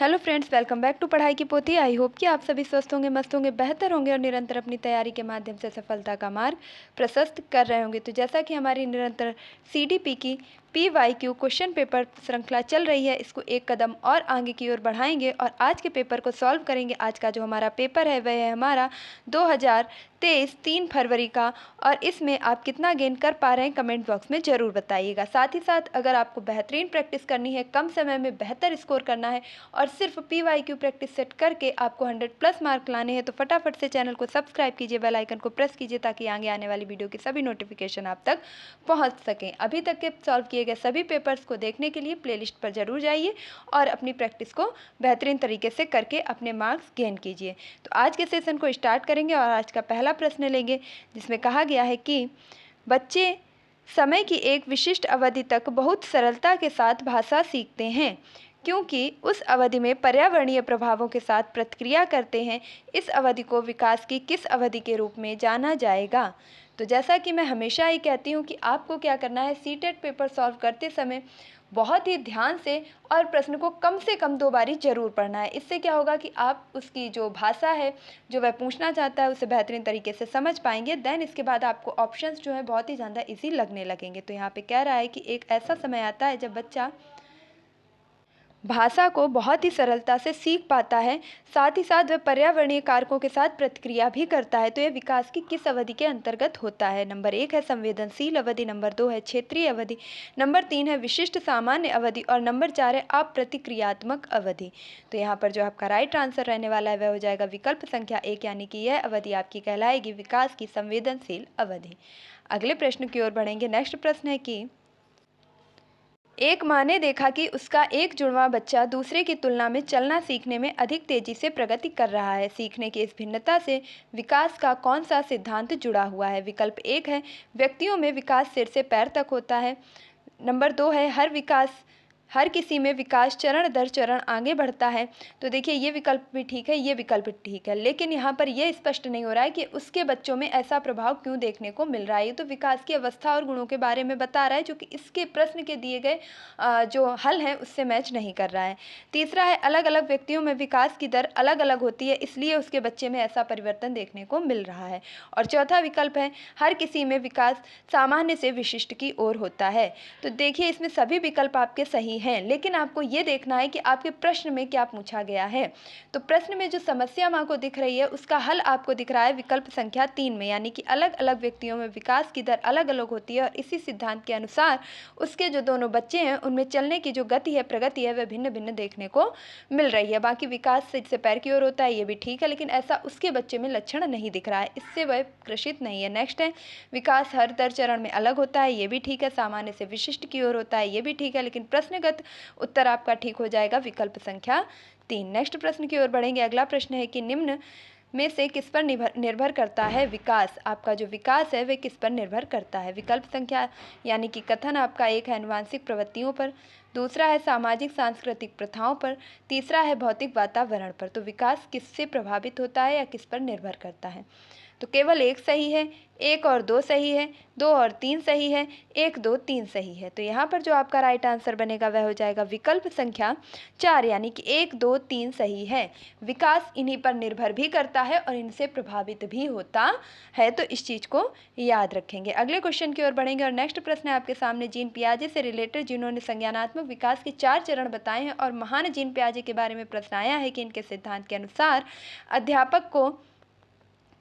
Hello friends, welcome back to Padhai ki पोथी। I hope कि आप सभी स्वस्थ होंगे, मस्त होंगे, बेहतर होंगे और निरंतर अपनी तैयारी के माध्यम से सफलता का मार्ग प्रशस्त कर रहे होंगे। तो जैसा कि हमारी निरंतर सीडीपी की PYQ क्वेश्चन पेपर श्रृंखला चल रही है, इसको एक कदम और आगे की ओर बढ़ाएंगे और आज के पेपर को सॉल्व करेंगे। आज का जो हमारा पेपर है वह है हमारा 2023 3 फरवरी का, और इसमें आप कितना गेन कर पा रहे हैं कमेंट बॉक्स में ज़रूर बताइएगा। साथ ही साथ अगर आपको बेहतरीन प्रैक्टिस करनी है, कम समय में बेहतर स्कोर करना है और सिर्फ PYQ प्रैक्टिस सेट करके आपको 100+ मार्क लाने हैं, तो फटाफट से चैनल को सब्सक्राइब कीजिए, बेल आइकन को प्रेस कीजिए ताकि आगे आने वाली वीडियो की सभी नोटिफिकेशन आप तक पहुंच सकें। अभी तक के सॉल्व किए गए सभी पेपर्स को देखने के लिए प्लेलिस्ट पर जरूर जाइए और अपनी प्रैक्टिस को बेहतरीन तरीके से करके अपने मार्क्स गेन कीजिए। तो आज के सेशन को स्टार्ट करेंगे और आज का पहला प्रश्न लेंगे, जिसमें कहा गया है कि बच्चे समय की एक विशिष्ट अवधि तक बहुत सरलता के साथ भाषा सीखते हैं क्योंकि उस अवधि में पर्यावरणीय प्रभावों के साथ प्रतिक्रिया करते हैं। इस अवधि को विकास की किस अवधि के रूप में जाना जाएगा? तो जैसा कि मैं हमेशा ही कहती हूँ कि आपको क्या करना है, सीटेट पेपर सॉल्व करते समय बहुत ही ध्यान से और प्रश्न को कम से कम 2 बारी जरूर पढ़ना है। इससे क्या होगा कि आप उसकी जो भाषा है, जो वह पूछना चाहता है, उसे बेहतरीन तरीके से समझ पाएंगे। देन इसके बाद आपको ऑप्शंस जो है बहुत ही ज़्यादा ईजी लगने लगेंगे। तो यहाँ पे कह रहा है कि एक ऐसा समय आता है जब बच्चा भाषा को बहुत ही सरलता से सीख पाता है, साथ ही साथ वह पर्यावरणीय कारकों के साथ प्रतिक्रिया भी करता है। तो यह विकास की किस अवधि के अंतर्गत होता है? नंबर 1 है संवेदनशील अवधि, नंबर 2 है क्षेत्रीय अवधि, नंबर 3 है विशिष्ट सामान्य अवधि और नंबर 4 है अप्रतिक्रियात्मक अवधि। तो यहाँ पर जो आपका राइट आंसर रहने वाला है वह हो जाएगा विकल्प संख्या 1, यानी कि यह अवधि आपकी कहलाएगी विकास की संवेदनशील अवधि। अगले प्रश्न की ओर बढ़ेंगे। नेक्स्ट प्रश्न है कि एक माँ ने देखा कि उसका एक जुड़वा बच्चा दूसरे की तुलना में चलना सीखने में अधिक तेजी से प्रगति कर रहा है। सीखने की इस भिन्नता से विकास का कौन सा सिद्धांत जुड़ा हुआ है? विकल्प 1 है व्यक्तियों में विकास सिर से पैर तक होता है, नंबर 2 है हर किसी में विकास चरण दर चरण आगे बढ़ता है। तो देखिए ये विकल्प भी ठीक है, ये विकल्प ठीक है, लेकिन यहाँ पर यह स्पष्ट नहीं हो रहा है कि उसके बच्चों में ऐसा प्रभाव क्यों देखने को मिल रहा है। ये तो विकास की अवस्था और गुणों के बारे में बता रहा है, जो कि इसके प्रश्न के दिए गए जो हल है उससे मैच नहीं कर रहा है। तीसरा है अलग अलग व्यक्तियों में विकास की दर अलग अलग होती है, इसलिए उसके बच्चे में ऐसा परिवर्तन देखने को मिल रहा है। और चौथा विकल्प है हर किसी में विकास सामान्य से विशिष्ट की ओर होता है। तो देखिए इसमें सभी विकल्प आपके सही हैं, लेकिन आपको ये देखना है कि आपके प्रश्न में क्या पूछा गया है। तो प्रश्न में जो समस्या माँ को दिख रही है उसका हल आपको दिख रहा है विकल्प संख्या 3 में, यानी कि अलग अलग व्यक्तियों में विकास की दर अलग अलग होती है और इसी सिद्धांत के अनुसार उसके जो दोनों बच्चे हैं उनमें चलने की जो गति है, प्रगति है, वह भिन्न भिन्न देखने को मिल रही है। बाकी विकास सिर से पैर की ओर होता है, ये भी ठीक है, लेकिन ऐसा उसके बच्चे में लक्षण नहीं दिख रहा है, इससे वह ग्रसित नहीं है। नेक्स्ट है विकास हर दर चरण में अलग होता है, ये भी ठीक है। सामान्य से विशिष्ट की ओर होता है, ये भी ठीक है, लेकिन प्रश्नगत उत्तर आपका ठीक हो जाएगा विकल्प संख्या 3। नेक्स्ट प्रश्न की ओर बढ़ेंगे। अगला प्रश्न है कि निम्न में से किस पर निर्भर करता है विकास? आपका जो विकास है वह किस पर निर्भर करता है? विकल्प संख्या यानी कि कथन आपका 1 है आनुवांशिक प्रवृत्तियों पर, दूसरा है सामाजिक सांस्कृतिक प्रथाओं पर, तीसरा है भौतिक वातावरण पर। तो विकास किससे प्रभावित होता है या किस पर निर्भर करता है? तो केवल 1 सही है, 1 और 2 सही है, 2 और 3 सही है, 1 2 3 सही है। तो यहाँ पर जो आपका राइट आंसर बनेगा वह हो जाएगा विकल्प संख्या 4, यानी कि 1 2 3 सही है। विकास इन्हीं पर निर्भर भी करता है और इनसे प्रभावित भी होता है, तो इस चीज़ को याद रखेंगे। अगले क्वेश्चन की ओर बढ़ेंगे और नेक्स्ट प्रश्न है आपके सामने जीन पियाजे से रिलेटेड, जिन्होंने संज्ञानात्मक विकास के 4 चरण बताए हैं और महान जीन पियाजे के बारे में प्रश्न आया है कि इनके सिद्धांत के अनुसार अध्यापक को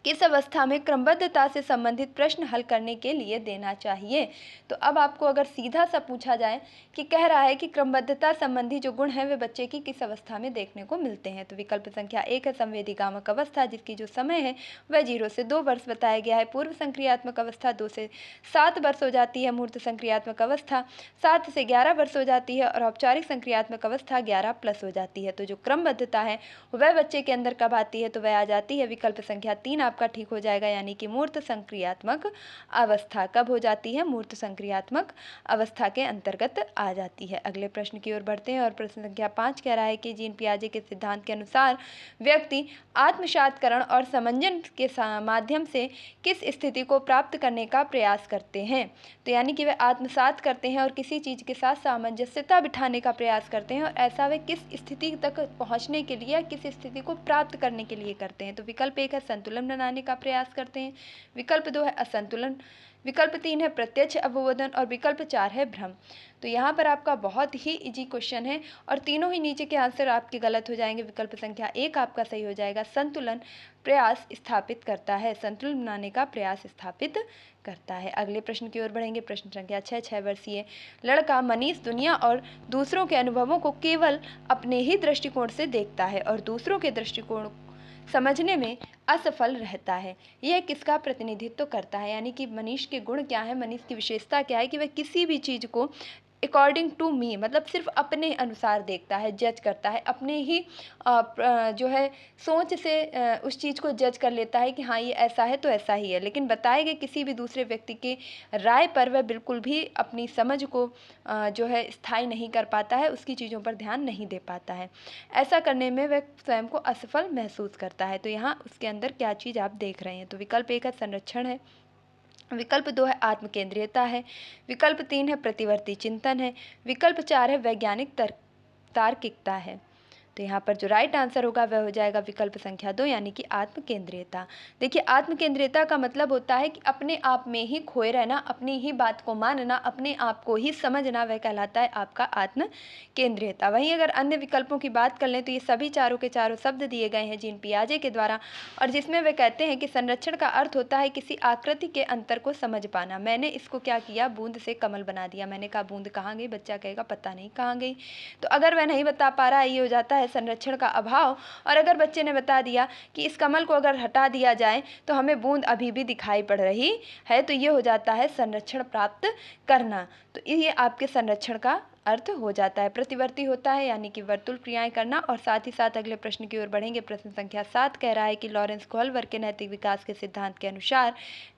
किस अवस्था में क्रमबद्धता से संबंधित प्रश्न हल करने के लिए देना चाहिए? तो अब आपको अगर सीधा सा पूछा जाए कि कह रहा है कि क्रमबद्धता संबंधी जो गुण हैं वे बच्चे की किस अवस्था में देखने को मिलते हैं, तो विकल्प संख्या 1 है संवेदीगामक अवस्था, जिसकी जो समय है वह 0 से 2 वर्ष बताया गया है। पूर्व संक्रियात्मक अवस्था 2 से 7 वर्ष हो जाती है, मूर्त संक्रियात्मक अवस्था 7 से 11 वर्ष हो जाती है और औपचारिक संक्रियात्मक अवस्था 11+ हो जाती है। तो जो क्रमबद्धता है वह बच्चे के अंदर कब आती है? तो वह आ जाती है विकल्प संख्या 3 आपका ठीक हो जाएगा, यानी कि मूर्त संक्रियात्मक अवस्था। कब हो जाती है? मूर्त संक्रियात्मक अवस्था के अंतर्गत आ जाती है। अगले प्रश्न की ओर बढ़ते हैं और प्रश्न संख्या 5 कह रहा है कि जीन पियाजे के सिद्धांत के अनुसार व्यक्ति आत्मसातकरण और समंजन के माध्यम से किस स्थिति को प्राप्त करने का प्रयास करते हैं? तो यानी कि वे आत्मसात करते हैं और किसी चीज़ के साथ सामंजस्यता बिठाने का प्रयास करते हैं, और ऐसा वे किस स्थिति तक पहुंचने के लिए या किस स्थिति को प्राप्त करने के लिए करते हैं? तो विकल्प 1 है संतुलन बनाने का प्रयास करते हैं, विकल्प 2 है असंतुलन, विकल्प 3 है प्रत्यक्ष अवबोधन और विकल्प 4 है भ्रम। तो यहाँ पर आपका बहुत ही इजी क्वेश्चन है और तीनों ही नीचे के आंसर आपके गलत हो जाएंगे। विकल्प संख्या 1 आपका सही हो जाएगा, संतुलन प्रयास स्थापित करता है, संतुलन बनाने का प्रयास स्थापित करता है। अगले प्रश्न की ओर बढ़ेंगे। प्रश्न संख्या 6 वर्षीय लड़का मनीष दुनिया और दूसरों के अनुभवों को केवल अपने ही दृष्टिकोण से देखता है और दूसरों के दृष्टिकोण समझने में असफल रहता है। यह किसका प्रतिनिधित्व करता है? यानी कि मनीष के गुण क्या है, मनीष की विशेषता क्या है कि वह किसी भी चीज़ को अकॉर्डिंग टू मी, मतलब सिर्फ अपने अनुसार देखता है, जज करता है, अपने ही जो है सोच से उस चीज़ को जज कर लेता है कि हाँ ये ऐसा है तो ऐसा ही है, लेकिन बताए गए किसी भी दूसरे व्यक्ति के राय पर वह बिल्कुल भी अपनी समझ को जो है स्थायी नहीं कर पाता है, उसकी चीज़ों पर ध्यान नहीं दे पाता है। ऐसा करने में वह स्वयं को असफल महसूस करता है। तो यहाँ उसके अंदर क्या चीज़ आप देख रहे हैं? तो विकल्प 1 है संरक्षण है, विकल्प 2 है आत्मकेंद्रियता है, विकल्प 3 है प्रतिवर्ती चिंतन है, विकल्प 4 है वैज्ञानिक तार्किकता है। तो यहाँ पर जो राइट आंसर होगा वह हो जाएगा विकल्प संख्या 2, यानी कि आत्मकेंद्रियता। देखिए आत्मकेंद्रियता का मतलब होता है कि अपने आप में ही खोए रहना, अपनी ही बात को मानना, अपने आप को ही समझना, वह कहलाता है आपका आत्मकेंद्रियता। वहीं अगर अन्य विकल्पों की बात कर लें तो ये सभी चारों के चारों शब्द दिए गए हैं जीन पियाजे के द्वारा, और जिसमें वे कहते हैं कि संरक्षण का अर्थ होता है किसी आकृति के अंतर को समझ पाना। मैंने इसको क्या किया, बूंद से कमल बना दिया। मैंने कहा बूंद कहाँ गई, बच्चा कहेगा पता नहीं कहाँ गई। तो अगर वह नहीं बता पा रहा है, ये हो जाता है संरक्षण का अभाव। और अगर बच्चे ने बता दिया कि इस कमल को अगर हटा दिया जाए तो हमें बूंद अभी भी दिखाई पड़ रही है, तो ये हो जाता है संरक्षण प्राप्त करना। तो ये आपके संरक्षण का अर्थ हो जाता है। प्रतिवर्ती होता है यानी कि वर्तुल क्रियाएं करना। और साथ ही साथ अगले प्रश्न की ओर बढ़ेंगे। प्रश्न संख्या 7 कह रहा है कि लॉरेंस कोहलवर्ग के नैतिक विकास के सिद्धांत के अनुसार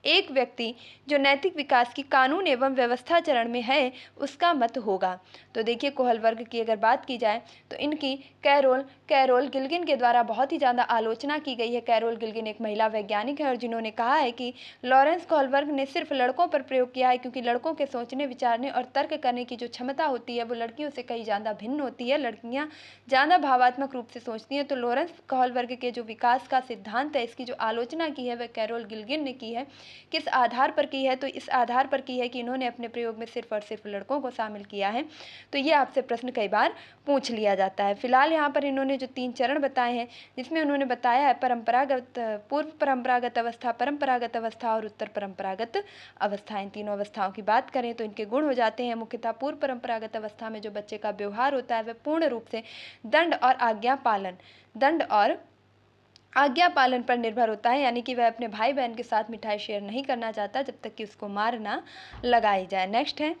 एक व्यक्ति जो नैतिक विकास की कानून एवं व्यवस्था चरण में है उसका मत होगा। तो देखिए कोहलवर्ग की अगर बात की जाए तो इनकी कैरोल गिल्गिन के द्वारा बहुत ही ज़्यादा आलोचना की गई है। कैरोल गिल्गिन एक महिला वैज्ञानिक है और जिन्होंने कहा है कि लॉरेंस कोहलवर्ग ने सिर्फ लड़कों पर प्रयोग किया है, क्योंकि लड़कों के सोचने विचारने और तर्क करने की जो क्षमता होती है वो लड़कियों से कहीं ज़्यादा भिन्न होती है। लड़कियां ज़्यादा भावात्मक रूप से सोचती हैं। तो लॉरेंस कोहलवर्ग के जो विकास का सिद्धांत है, इसकी जो आलोचना की है वह कैरोल गिल्गिन ने की है। किस आधार पर की है? तो इस आधार पर की है कि इन्होंने अपने प्रयोग में सिर्फ और सिर्फ लड़कों को शामिल किया है। तो ये आपसे प्रश्न कई बार पूछ लिया जाता है। फिलहाल यहाँ पर इन्होंने जो 3 चरण बताए हैं, जिसमें उन्होंने बताया है पूर्व परंपरागत अवस्था, परंपरागत अवस्था और उत्तर परंपरागत अवस्था। इन तीनों अवस्थाओं की बात करें तो इनके गुण हो जाते हैं मुख्यतः पूर्व परंपरागत अवस्था में जो बच्चे का व्यवहार होता है वह पूर्ण रूप से दंड और आज्ञा पालन पर निर्भर होता है, यानी कि वह अपने भाई बहन के साथ मिठाई शेयर नहीं करना चाहता जब तक कि उसको मार ना लगाई जाए। नेक्स्ट है,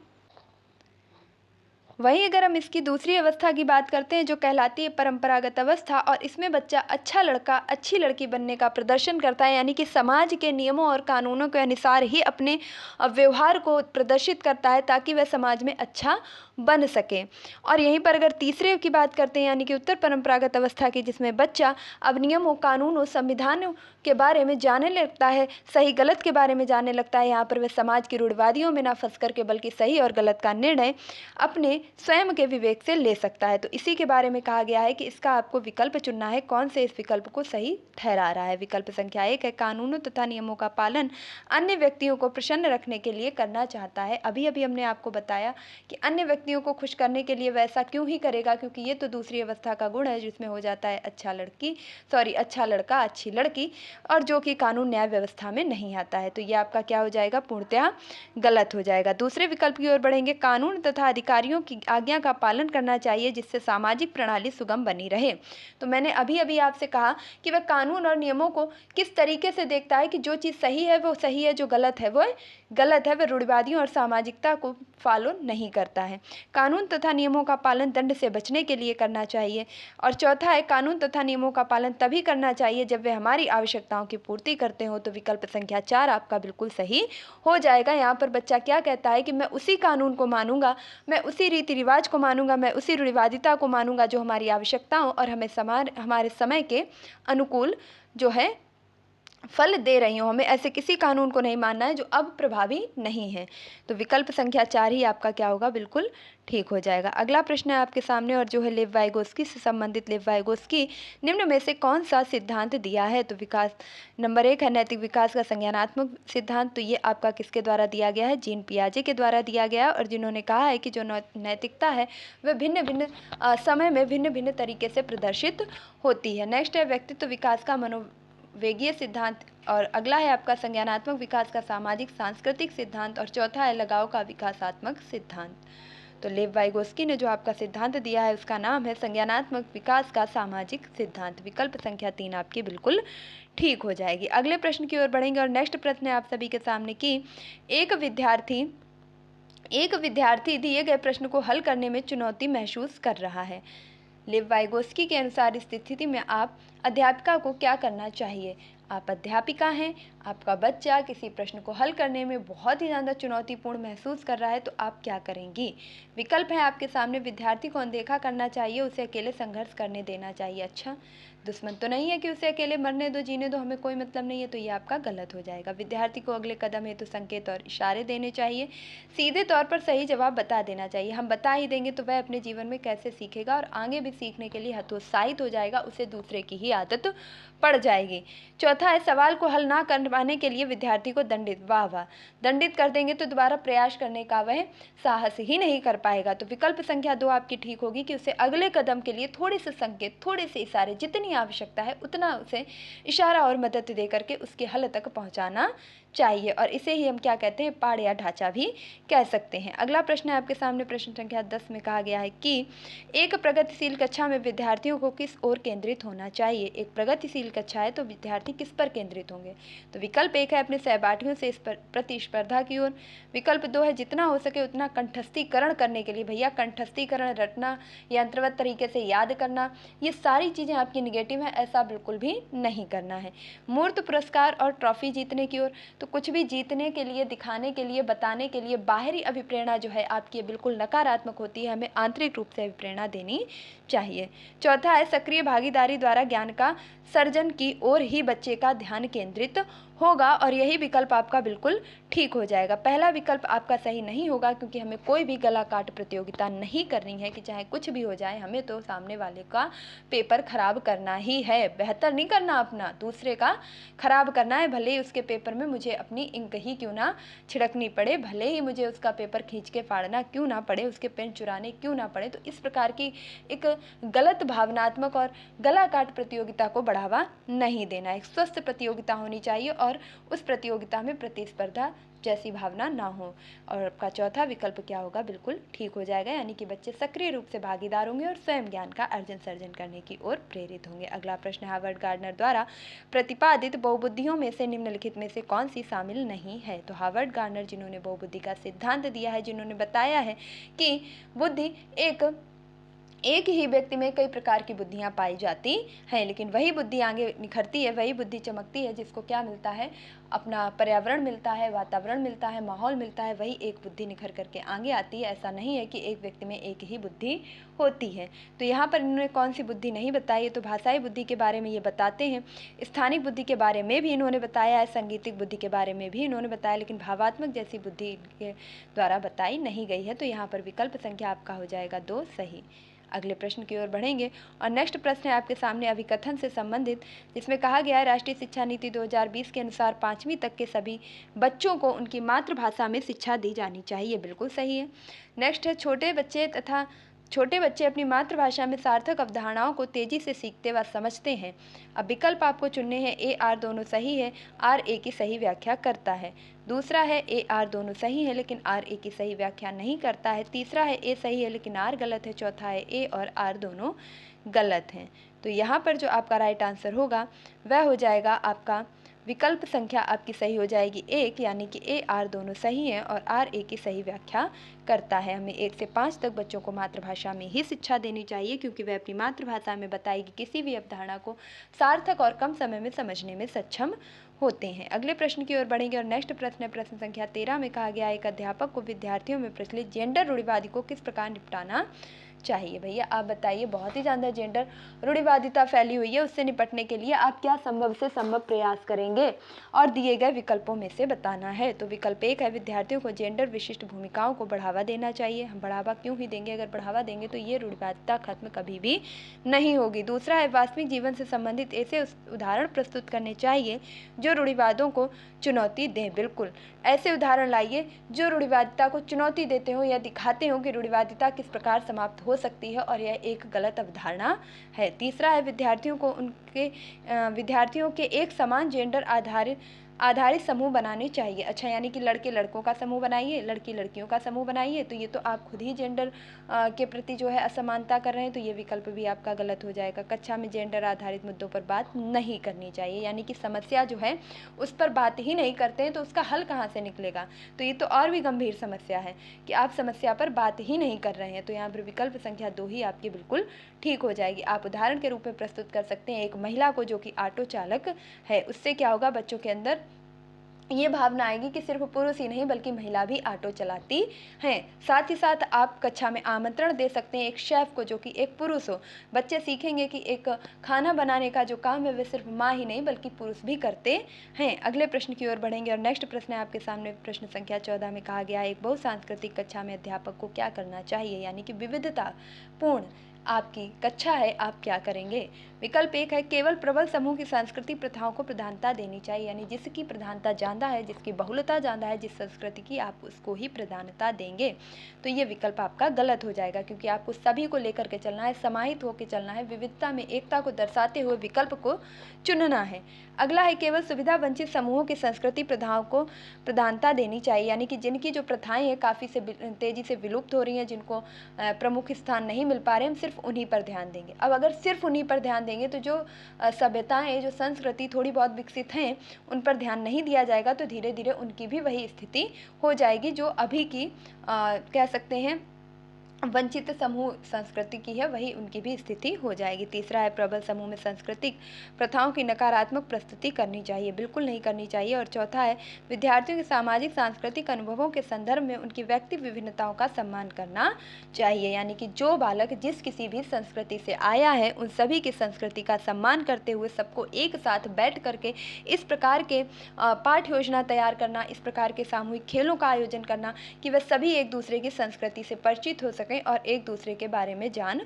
वहीं अगर हम इसकी दूसरी अवस्था की बात करते हैं जो कहलाती है परंपरागत अवस्था, और इसमें बच्चा अच्छा लड़का अच्छी लड़की बनने का प्रदर्शन करता है, यानी कि समाज के नियमों और कानूनों के अनुसार ही अपने व्यवहार को प्रदर्शित करता है ताकि वह समाज में अच्छा बन सके। और यहीं पर अगर तीसरे की बात करते हैं यानी कि उत्तर परंपरागत अवस्था की, जिसमें बच्चा अब नियमों, कानूनों, संविधानों के बारे में जानने लगता है, सही गलत के बारे में जानने लगता है। यहाँ पर वह समाज की रूढ़िवादियों में ना फंस करके बल्कि सही और गलत का निर्णय अपने स्वयं के विवेक से ले सकता है। तो इसी के बारे में कहा गया है कि इसका आपको विकल्प चुनना है, कौन से इस विकल्प को सही ठहरा रहा है। विकल्प संख्या 1 है कानूनों तथा नियमों का पालन अन्य व्यक्तियों को प्रसन्न रखने के लिए करना चाहता है। अभी अभी हमने आपको बताया कि अन्य व्यक्तियों को खुश करने के लिए वैसा क्यों ही करेगा, क्योंकि ये तो दूसरी अवस्था का गुण है जिसमें हो जाता है अच्छा लड़का अच्छी लड़की, और जो कि कानून न्याय व्यवस्था में नहीं आता है। तो ये आपका क्या हो जाएगा, पूर्णतः गलत हो जाएगा। दूसरे विकल्प की ओर बढ़ेंगे। कानून तथा अधिकारियों की आज्ञा का पालन करना चाहिए जिससे सामाजिक प्रणाली सुगम बनी रहे। तो मैंने अभी अभी आपसे कहा कि वह कानून और नियमों को किस तरीके से देखता है कि जो चीज़ सही है वो सही है, जो गलत है वो गलत है। वह रूढ़िवादियों और सामाजिकता को फॉलो नहीं करता है। कानून तथा नियमों का पालन दंड से बचने के लिए करना चाहिए। और चौथा है कानून तथा नियमों का पालन तभी करना चाहिए जब वे हमारी आवश्यकताओं की पूर्ति करते हो। तो विकल्प संख्या 4 आपका बिल्कुल सही हो जाएगा। यहाँ पर बच्चा क्या कहता है कि मैं उसी कानून को मानूंगा, मैं उसी रीति रिवाज को मानूंगा, मैं उसी रूढ़िवादिता को मानूंगा जो हमारी आवश्यकताओं और हमारे समय के अनुकूल जो है फल दे रही हूँ। हमें ऐसे किसी कानून को नहीं मानना है जो अब प्रभावी नहीं है। तो विकल्प संख्या 4 ही आपका क्या होगा, बिल्कुल ठीक हो जाएगा। अगला प्रश्न है आपके सामने और जो है लेव वाइगोस्की से संबंधित। लेव वाइगोस्की निम्न में से कौन सा सिद्धांत दिया है? तो विकास नंबर 1 है नैतिक विकास का संज्ञानात्मक सिद्धांत। तो ये आपका किसके द्वारा दिया गया है? जीन पियाजे के द्वारा दिया गया है। और जिन्होंने कहा है कि जो नैतिकता है वह भिन्न भिन्न समय में भिन्न भिन्न तरीके से प्रदर्शित होती है। नेक्स्ट है व्यक्तित्व विकास का मनोवेगीय सिद्धांत। और अगला है आपका संज्ञानात्मक विकास का सामाजिक सांस्कृतिक सिद्धांत। और चौथा है लगाव का विकासात्मक सिद्धांत। तो लेव वाइगोस्की ने जो आपका सिद्धांत दिया है उसका नाम है संज्ञानात्मक विकास का सामाजिक सिद्धांत। विकल्प संख्या 3 आपकी बिल्कुल ठीक हो जाएगी। अगले प्रश्न की ओर बढ़ेंगे और नेक्स्ट प्रश्न है आप सभी के सामने कि एक विद्यार्थी दिए गए प्रश्न को हल करने में चुनौती महसूस कर रहा है। लेव वाइगोस्की के अनुसार इस स्थिति में आप अध्यापिका को क्या करना चाहिए? आप अध्यापिका हैं, आपका बच्चा किसी प्रश्न को हल करने में बहुत ही ज़्यादा चुनौतीपूर्ण महसूस कर रहा है, तो आप क्या करेंगी? विकल्प है आपके सामने। विद्यार्थी को अनदेखा करना चाहिए, उसे अकेले संघर्ष करने देना चाहिए। अच्छा, दुश्मन तो नहीं है कि उसे अकेले मरने दो, जीने दो, हमें कोई मतलब नहीं है, तो ये आपका गलत हो जाएगा। विद्यार्थी को अगले कदम हेतु संकेत और इशारे देने चाहिए। सीधे तौर पर सही जवाब बता देना चाहिए। हम बता ही देंगे तो वह अपने जीवन में कैसे सीखेगा और आगे भी सीखने के लिए हतोत्साहित हो जाएगा, उसे दूसरे की ही आदत पड़ जाएगी। चौथा है सवाल को हल ना कर पाने के लिए विद्यार्थी को दंडित कर देंगे तो दोबारा प्रयास करने का वह साहस ही नहीं कर पाएगा। तो विकल्प संख्या 2 आपकी ठीक होगी कि उसे अगले कदम के लिए थोड़े से संकेत, थोड़े से इशारे, जितनी आवश्यकता है उतना उसे इशारा और मदद दे करके उसके हल तक पहुंचाना चाहिए। और इसे ही हम क्या कहते हैं, पाड़ या ढांचा भी कह सकते हैं। अगला प्रश्न है आपके सामने, प्रश्न संख्या 10 में कहा गया है कि एक प्रगतिशील कक्षा में विद्यार्थियों को किस ओर केंद्रित होना चाहिए? एक प्रगतिशील कक्षा है तो विद्यार्थी किस पर केंद्रित होंगे? तो विकल्प 1 है अपने सहपाठियों से इस पर प्रतिस्पर्धा की ओर। विकल्प 2 है जितना हो सके उतना कंठस्थीकरण करने के लिए। भैया कंठस्थीकरण, रटना, यंत्रवत तरीके से याद करना, ये सारी चीज़ें आपकी निगेटिव हैं, ऐसा बिल्कुल भी नहीं करना है। मूर्त पुरस्कार और ट्रॉफी जीतने की ओर। तो कुछ भी जीतने के लिए, दिखाने के लिए, बताने के लिए बाहरी अभिप्रेरणा जो है आपकी बिल्कुल नकारात्मक होती है, हमें आंतरिक रूप से अभिप्रेरणा देनी चाहिए। चौथा है सक्रिय भागीदारी द्वारा ज्ञान का सर्जन की ओर ही बच्चे का ध्यान केंद्रित होगा। और यही विकल्प आपका बिल्कुल ठीक हो जाएगा। पहला विकल्प आपका सही नहीं होगा क्योंकि हमें कोई भी गला काट प्रतियोगिता नहीं करनी है कि चाहे कुछ भी हो जाए, हमें तो सामने वाले का पेपर खराब करना ही है। बेहतर नहीं करना अपना, दूसरे का खराब करना है। भले ही उसके पेपर में मुझे अपनी इंक ही क्यों ना छिड़कनी पड़े, भले ही मुझे उसका पेपर खींच के फाड़ना क्यों ना पड़े, उसके पेन चुराने क्यों ना पड़े। तो इस प्रकार की एक गलत भावनात्मक और गला काट प्रतियोगिता को बढ़ावा नहीं देना। एक स्वस्थ प्रतियोगिता होनी चाहिए और उस प्रतियोगिता में प्रतिस्पर्धा जैसी भावना ना हो। और आपका चौथा विकल्प क्या होगा, बिल्कुल ठीक हो जाएगा, यानी कि बच्चे सक्रिय रूप से भागीदार होंगे और स्वयं ज्ञान का अर्जन सर्जन करने की ओर प्रेरित होंगे। अगला प्रश्न हावर्ड गार्डनर द्वारा प्रतिपादित बहुबुद्धियों में से निम्नलिखित में से कौन सी शामिल नहीं है? तो हावर्ड गार्डनर जिन्होंने बहुबुद्धि का सिद्धांत दिया है, जिन्होंने बताया है कि बुद्धि एक ही व्यक्ति में कई प्रकार की बुद्धियां पाई जाती हैं, लेकिन वही बुद्धि आगे निखरती है, वही बुद्धि चमकती है जिसको क्या मिलता है, अपना पर्यावरण मिलता है, वातावरण मिलता है, माहौल मिलता है, वही एक बुद्धि निखर करके आगे आती है। ऐसा नहीं है कि एक व्यक्ति में एक ही बुद्धि होती है। तो यहाँ पर इन्होंने कौन सी बुद्धि नहीं बताई है, तो भाषाई बुद्धि के बारे में ये बताते हैं, स्थानिक बुद्धि के बारे में भी इन्होंने बताया है, सांगीतिक बुद्धि के बारे में भी इन्होंने बताया, लेकिन भावात्मक जैसी बुद्धि के द्वारा बताई नहीं गई है। तो यहाँ पर विकल्प संख्या आपका हो जाएगा 2 सही। अगले प्रश्न की ओर बढ़ेंगे और नेक्स्ट प्रश्न है आपके सामने अभिकथन से संबंधित, जिसमें कहा गया है राष्ट्रीय शिक्षा नीति 2020 के अनुसार 5वीं तक के सभी बच्चों को उनकी मातृभाषा में शिक्षा दी जानी चाहिए। बिल्कुल सही है। नेक्स्ट है छोटे बच्चे अपनी मातृभाषा में सार्थक अवधारणाओं को तेजी से सीखते व समझते हैं। अब विकल्प आपको चुनने हैं, ए आर दोनों सही है, आर ए की सही व्याख्या करता है। दूसरा है ए आर दोनों सही है लेकिन आर ए की सही व्याख्या नहीं करता है। तीसरा है ए सही है लेकिन आर गलत है। चौथा है ए और आर दोनों गलत हैं। तो यहाँ पर जो आपका राइट आंसर होगा वह हो जाएगा आपका विकल्प संख्या आपकी सही हो जाएगी 1, यानी कि ए आर दोनों सही हैं और आर ए की सही व्याख्या करता है। हमें 1 से 5 तक बच्चों को मातृभाषा में ही शिक्षा देनी चाहिए, क्योंकि वह अपनी मातृभाषा में बताएगी किसी भी अवधारणा को सार्थक और कम समय में समझने में सक्षम होते हैं। अगले प्रश्न की ओर बढ़ेंगे और नेक्स्ट प्रश्न है प्रश्न संख्या 13 में कहा गया, एक अध्यापक को विद्यार्थियों में प्रचलित जेंडर रूढ़िवादी को किस प्रकार निपटाना चाहिए। भैया आप बताइए, बहुत ही ज़्यादा जेंडर रूढ़िवादिता फैली हुई है, उससे निपटने के लिए आप क्या संभव से संभव प्रयास करेंगे और दिए गए विकल्पों में से बताना है। तो विकल्प 1 है, विद्यार्थियों को जेंडर विशिष्ट भूमिकाओं को बढ़ावा देना चाहिए। हम बढ़ावा क्यों ही देंगे, अगर बढ़ावा देंगे तो ये रूढ़िवादिता खत्म कभी भी नहीं होगी। दूसरा है, वास्तविक जीवन से संबंधित ऐसे उदाहरण प्रस्तुत करने चाहिए जो रूढ़िवादों को चुनौती दें। बिल्कुल ऐसे उदाहरण लाइए जो रूढ़िवादिता को चुनौती देते हो या दिखाते हो कि रूढ़िवादिता किस प्रकार समाप्त हो सकती है और यह एक गलत अवधारणा है। तीसरा है, विद्यार्थियों के एक समान जेंडर आधारित समूह बनाने चाहिए। अच्छा, यानी कि लड़के लड़कों का समूह बनाइए, लड़की लड़कियों का समूह बनाइए, तो ये तो आप खुद ही जेंडर के प्रति जो है असमानता कर रहे हैं, तो ये विकल्प भी आपका गलत हो जाएगा। कक्षा में जेंडर आधारित मुद्दों पर बात नहीं करनी चाहिए, यानी कि समस्या जो है उस पर बात ही नहीं करते हैं तो उसका हल कहाँ से निकलेगा। तो ये तो और भी गंभीर समस्या है कि आप समस्या पर बात ही नहीं कर रहे हैं। तो यहाँ पर विकल्प संख्या 2 ही आपकी बिल्कुल ठीक हो जाएगी। आप उदाहरण के रूप में प्रस्तुत कर सकते हैं, एक महिला को जो कि ऑटो चालक है, उससे क्या होगा, बच्चों के अंदर ये भावना आएगी कि सिर्फ पुरुष ही नहीं बल्कि महिला भी ऑटो चलाती हैं। साथ ही साथ आप कक्षा में आमंत्रण दे सकते हैं एक शेफ़ को जो कि एक पुरुष हो। बच्चे सीखेंगे कि एक खाना बनाने का जो काम है वह सिर्फ माँ ही नहीं बल्कि पुरुष भी करते हैं। अगले प्रश्न की ओर बढ़ेंगे और नेक्स्ट प्रश्न है आपके सामने प्रश्न संख्या 14 में कहा गया, एक बहुसांस्कृतिक कक्षा में अध्यापक को क्या करना चाहिए, यानी कि विविधता पूर्ण आपकी कक्षा है, आप क्या करेंगे। विकल्प 1 है, केवल प्रबल समूह की सांस्कृतिक प्रथाओं को प्रधानता देनी चाहिए, यानी जिसकी प्रधानता ज़्यादा है, जिसकी बहुलता ज़्यादा है, जिस संस्कृति की, आप उसको ही प्रधानता देंगे। तो ये विकल्प आपका गलत हो जाएगा, क्योंकि आपको सभी को लेकर के चलना है, समाहित होकर चलना है, विविधता में एकता को दर्शाते हुए विकल्प को चुनना है। अगला है, केवल सुविधा वंचित समूहों की संस्कृति प्रथाओं को प्रधानता देनी चाहिए, यानी कि जिनकी जो प्रथाएं हैं काफ़ी तेज़ी से विलुप्त हो रही हैं, जिनको प्रमुख स्थान नहीं मिल पा रहे, हम सिर्फ उन्हीं पर ध्यान देंगे। अब अगर सिर्फ उन्हीं पर ध्यान देंगे तो जो सभ्यताएं, जो संस्कृति थोड़ी बहुत विकसित हैं, उन पर ध्यान नहीं दिया जाएगा तो धीरे धीरे उनकी भी वही स्थिति हो जाएगी जो अभी की कह सकते हैं वंचित समूह संस्कृति की है, वही उनकी भी स्थिति हो जाएगी। तीसरा है, प्रबल समूह में सांस्कृतिक प्रथाओं की नकारात्मक प्रस्तुति करनी चाहिए, बिल्कुल नहीं करनी चाहिए। और चौथा है, विद्यार्थियों के सामाजिक सांस्कृतिक अनुभवों के संदर्भ में उनकी व्यक्ति विभिन्नताओं का सम्मान करना चाहिए, यानी कि जो बालक जिस किसी भी संस्कृति से आया है उन सभी की संस्कृति का सम्मान करते हुए सबको एक साथ बैठ करके इस प्रकार के पाठ्य योजना तैयार करना, इस प्रकार के सामूहिक खेलों का आयोजन करना कि वह सभी एक दूसरे की संस्कृति से परिचित हो सकें और एक दूसरे के बारे में जान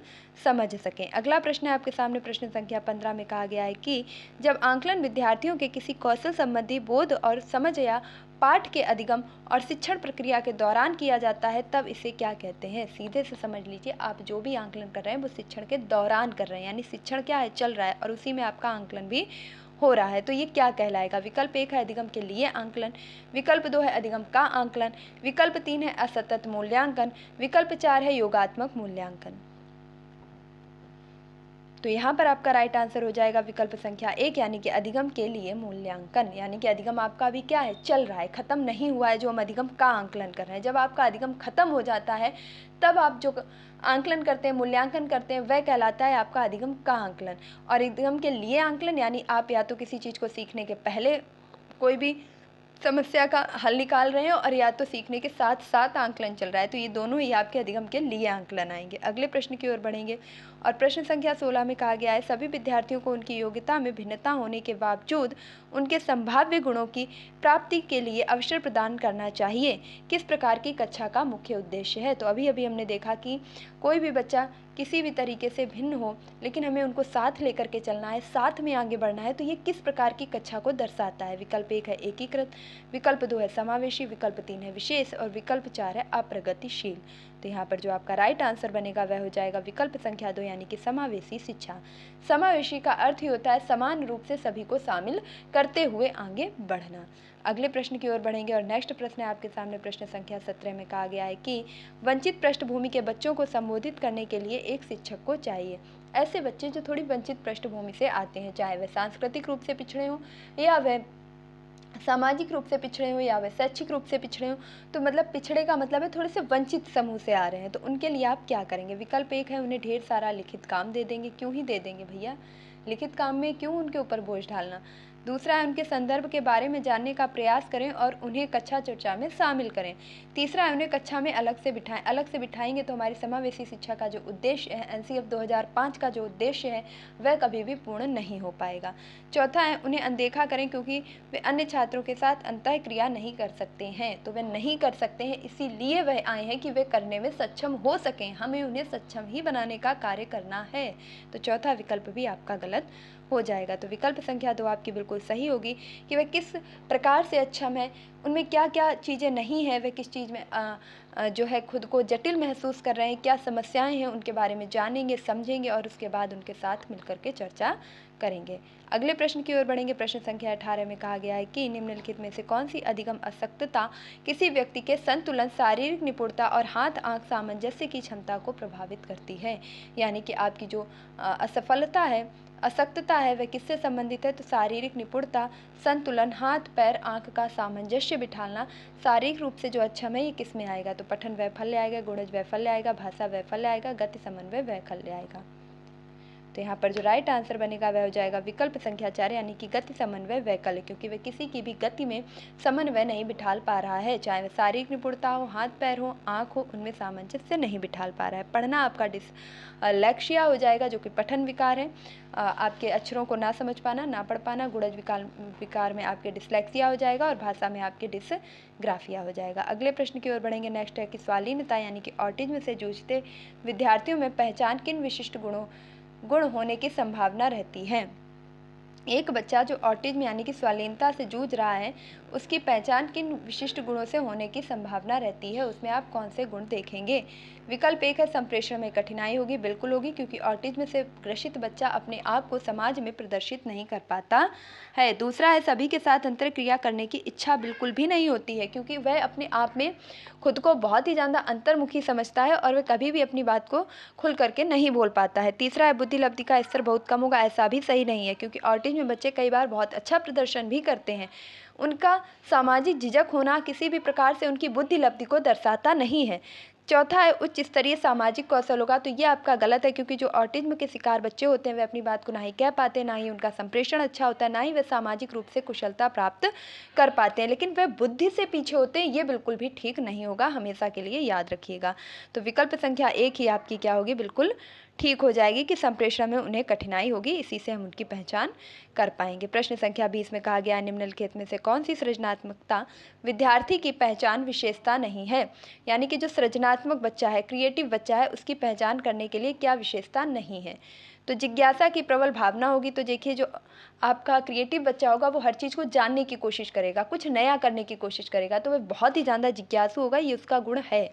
समझ सकें। अगला प्रश्न है आपके सामने प्रश्न संख्या 15 में कहा गया है कि जब आंकलन विद्यार्थियों के किसी कौशल संबंधी बोध और समझ या पाठ के अधिगम और शिक्षण प्रक्रिया के दौरान किया जाता है तब इसे क्या कहते हैं। सीधे से समझ लीजिए, आप जो भी आंकलन कर रहे हैं वो शिक्षण के दौरान कर रहे हैं, यानी शिक्षण क्या है, चल रहा है और उसी में आपका आंकलन भी हो रहा है, तो ये क्या कहलाएगा। विकल्प 1 है अधिगम के लिए आंकलन, विकल्प 2 है अधिगम का आंकलन, विकल्प 3 है असतत मूल्यांकन, विकल्प 4 है योगात्मक मूल्यांकन। तो यहाँ पर आपका राइट आंसर हो जाएगा विकल्प संख्या 1, यानी कि अधिगम के लिए मूल्यांकन, यानी कि अधिगम आपका अभी क्या है, चल रहा है, खत्म नहीं हुआ है जो हम अधिगम का आंकलन कर रहे हैं। जब आपका अधिगम खत्म हो जाता है तब आप जो आंकलन करते हैं, मूल्यांकन करते हैं, वह कहलाता है आपका अधिगम का आंकलन। और अधिगम के लिए आंकलन यानी आप या तो किसी चीज़ को सीखने के पहले कोई भी समस्या का हल निकाल रहे हैं और या तो सीखने के साथ साथ आंकलन चल रहा है, तो ये दोनों ही आपके अधिगम के लिए आंकलन आएंगे। अगले प्रश्न की ओर बढ़ेंगे और प्रश्न संख्या 16 में कहा गया है, सभी विद्यार्थियों को उनकी योग्यता में भिन्नता होने के बावजूद उनके संभाव्य गुणों की प्राप्ति के लिए अवसर प्रदान करना चाहिए, किस प्रकार की कक्षा का मुख्य उद्देश्य है। तो अभी हमने देखा कि कोई भी बच्चा किसी भी तरीके से भिन्न हो लेकिन हमें उनको साथ लेकर के चलना है, साथ में आगे बढ़ना है, तो ये किस प्रकार की कक्षा को दर्शाता है। विकल्प 1 है एकीकृत, विकल्प 2 है समावेशी, विकल्प 3 है विशेष और विकल्प 4 है अप्रगतिशील। तो यहाँ पर जो आपका राइट आंसर बनेगा वह हो जाएगा विकल्प संख्या 2, यानी कि समावेशी शिक्षा। समावेशी का अर्थ ही होता है समान रूप से सभी को शामिल करते हुए आगे बढ़ना। अगले प्रश्न की ओर बढ़ेंगे और नेक्स्ट प्रश्न है आपके सामने प्रश्न संख्या 17 में कहा गया है कि वंचित पृष्ठभूमि के बच्चों को संबोधित करने के लिए एक शिक्षक को चाहिए। ऐसे बच्चे जो थोड़ी वंचित पृष्ठभूमि से आते हैं, चाहे वह सांस्कृतिक रूप से पिछड़े हों या वह सामाजिक रूप से पिछड़े हों या वे शैक्षिक रूप से पिछड़े हों, तो मतलब पिछड़े का मतलब है थोड़े से वंचित समूह से आ रहे हैं, तो उनके लिए आप क्या करेंगे? विकल्प एक है, उन्हें ढेर सारा लिखित काम दे देंगे। क्यों ही दे देंगे भैया, लिखित काम में क्यों उनके ऊपर बोझ डालना। दूसरा है, उनके संदर्भ के बारे में जानने का प्रयास करें और उन्हें कक्षा चर्चा में शामिल करें। तीसरा है, उन्हें कक्षा में अलग से बिठाएं। अलग से बिठाएंगे तो हमारी समावेशी शिक्षा का जो उद्देश्य है, एनसीएफ 2005 का जो उद्देश्य है, वह कभी भी पूर्ण नहीं हो पाएगा। चौथा है, उन्हें अनदेखा करें क्योंकि वे अन्य छात्रों के साथ अंतःक्रिया नहीं कर सकते हैं। तो वे नहीं कर सकते हैं, इसीलिए वह आए हैं कि वे करने में सक्षम हो सकें। हमें उन्हें सक्षम ही बनाने का कार्य करना है। तो चौथा विकल्प भी आपका गलत हो जाएगा। तो विकल्प संख्या 2 आपकी बिल्कुल सही होगी कि वे किस प्रकार से अक्षम है, उनमें क्या क्या चीज़ें नहीं हैं, वे किस चीज़ में जो है खुद को जटिल महसूस कर रहे हैं, क्या समस्याएं हैं, उनके बारे में जानेंगे, समझेंगे और उसके बाद उनके साथ मिलकर के चर्चा करेंगे। अगले प्रश्न की ओर बढ़ेंगे। प्रश्न संख्या 18 में कहा गया है कि निम्नलिखित में से कौन सी अधिगम अशक्तता किसी व्यक्ति के संतुलन, शारीरिक निपुणता और हाथ आंख सामंजस्य की क्षमता को प्रभावित करती है। यानी कि आपकी जो असफलता है, अशक्तता है, वह किससे संबंधित है? तो शारीरिक निपुणता, संतुलन, हाथ पैर आंख का सामंजस्य बिठाना। शारीरिक रूप से जो अक्षम है, ये किस में आएगा? तो पठन वैफल्य आएगा, गुणज वैफल्य आएगा, भाषा वैफल्य आएगा, गति समन्वय वैफल्य आएगा। तो यहाँ पर जो राइट आंसर बनेगा वह हो जाएगा विकल्प संख्या 4, यानी कि गति समन्वय वैकल्य, क्योंकि वह किसी की भी गति में समन्वय नहीं बिठाल पा रहा है। चाहे वह शारीरिक निपुणता हो, हाथ पैर हो, आँख हो, उनमें सामंजस्य नहीं बिठाल पा रहा है। पढ़ना आपका लक्ष्य हो जाएगा, जो कि पठन विकार है। आपके अक्षरों को ना समझ पाना, ना पढ़ पाना। गुणज विकार में आपके डिसलेक्सिया हो जाएगा और भाषा में आपके डिसग्राफिया हो जाएगा। अगले प्रश्न की ओर बढ़ेंगे। नेक्स्ट है कि स्वालीनता यानी कि ऑटिज्म से जूझते विद्यार्थियों में पहचान किन विशिष्ट गुण होने की संभावना रहती है? एक बच्चा जो ऑटिज्म यानी कि स्वालीनता से जूझ रहा है, उसकी पहचान किन विशिष्ट गुणों से होने की संभावना रहती है? उसमें आप कौन से गुण देखेंगे? विकल्प एक है, संप्रेषण में कठिनाई होगी। बिल्कुल होगी, क्योंकि ऑटिज्म से ग्रसित बच्चा अपने आप को समाज में प्रदर्शित नहीं कर पाता है। दूसरा है, सभी के साथ अंतरक्रिया करने की इच्छा बिल्कुल भी नहीं होती है, क्योंकि वह अपने आप में खुद को बहुत ही ज़्यादा अंतर्मुखी समझता है और वह कभी भी अपनी बात को खुल करके नहीं बोल पाता है। तीसरा है, बुद्धि लब्धि का स्तर बहुत कम होगा। ऐसा भी सही नहीं है, क्योंकि ऑटिज्म में बच्चे कई बार बहुत अच्छा प्रदर्शन भी करते हैं। उनका सामाजिक झिझक होना किसी भी प्रकार से उनकी बुद्धि लब्धि को दर्शाता नहीं है। चौथा है, उच्च स्तरीय सामाजिक कौशल होगा। तो ये आपका गलत है, क्योंकि जो ऑटिज्म के शिकार बच्चे होते हैं वे अपनी बात को ना ही कह पाते, ना ही उनका संप्रेषण अच्छा होता है, ना ही वे सामाजिक रूप से कुशलता प्राप्त कर पाते हैं। लेकिन वे बुद्धि से पीछे होते हैं, ये बिल्कुल भी ठीक नहीं होगा, हमेशा के लिए याद रखिएगा। तो विकल्प संख्या 1 ही आपकी क्या होगी? बिल्कुल ठीक हो जाएगी कि संप्रेषण में उन्हें कठिनाई होगी, इसी से हम उनकी पहचान कर पाएंगे। प्रश्न संख्या 20 में कहा गया, निम्नलिखित में से कौन सी सृजनात्मकता विद्यार्थी की पहचान विशेषता नहीं है? यानी कि जो सृजनात्मक बच्चा है, क्रिएटिव बच्चा है, उसकी पहचान करने के लिए क्या विशेषता नहीं है? तो जिज्ञासा की प्रबल भावना होगी। तो देखिए, जो आपका क्रिएटिव बच्चा होगा वो हर चीज़ को जानने की कोशिश करेगा, कुछ नया करने की कोशिश करेगा, तो वह बहुत ही ज़्यादा जिज्ञासु होगा, ये उसका गुण है।